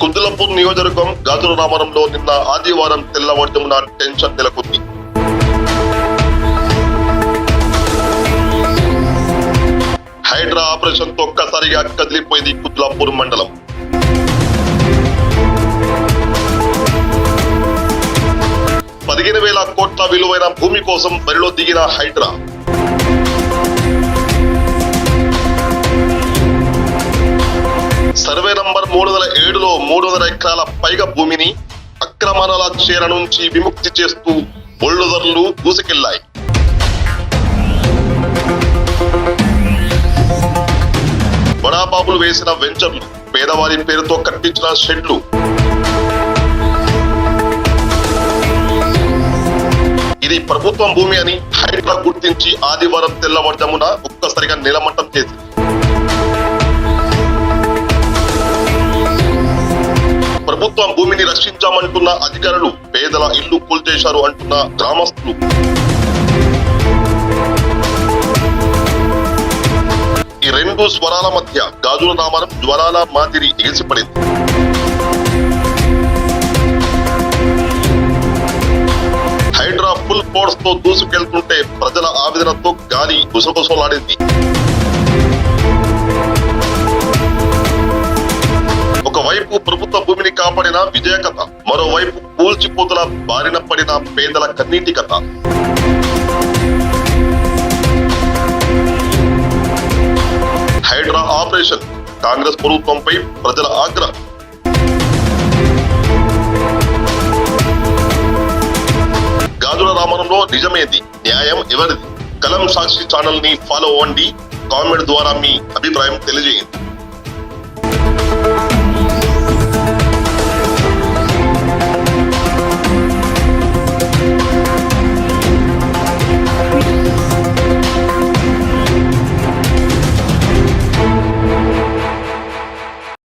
కుద్దులపూర్ నియోజకవర్గం గాజుల రామరంలో నిన్న ఆదివారం తెల్లవారుజామున టెన్షన్ నెలకొంది. హైడ్రా ఆపరేషన్ తో ఒక్కసారిగా కదిలిపోయింది కుద్దులపూర్ మండలం. $15,000 కోట్ల విలువైన భూమి కోసం బరిలో దిగిన హైడ్రా సర్వే నంబర్ 307లో 300 ఎకరాల పైగా భూమిని అక్రమాల చేర నుంచి విముక్తి చేస్తూ బుల్డోజర్లు దూసుకెళ్లాయి. బడాబాబులు వేసిన వెంచర్లు, పేదవారి పేరుతో కట్టించిన షెడ్లు, ఇది ప్రభుత్వం భూమి అని హైడ్రా గుర్తించి ఆదివారం తెల్లవారుజామున ఒక్కసారిగా నిలమట్టం చేసింది. ప్రభుత్వం భూమిని రక్షించామంటున్న అధికారులు పేదల ఇల్లు కూల్చేశారు అంటున్న గ్రామస్తులు. ఈ రెండు స్వరాల మధ్య గాజుల రామరం జ్వరాల మాదిరి ఎగిసిపడింది. హైడ్రా ఫుల్ ఫోర్స్ తో దూసుకెళ్తుంటే ప్రజల ఆవేదనతో గాలి గుసగుసలాడింది. ఒకవైపు ప్రభుత్వ భూమిని కాపాడిన విజయ కథ, మరోవైపు కూల్చిపోతుల బారిన పడిన పేదల కన్నీటి కథ. హైడ్రా ఆపరేషన్, కాంగ్రెస్ ప్రభుత్వంపై ప్రజల ఆగ్రహం. గాజుల రామరంలో నిజమేది, న్యాయం ఎవరిది? కలం సాక్షి ఛానల్ ని ఫాలో అవ్వండి. కామెంట్ ద్వారా మీ అభిప్రాయం తెలియజేయండి.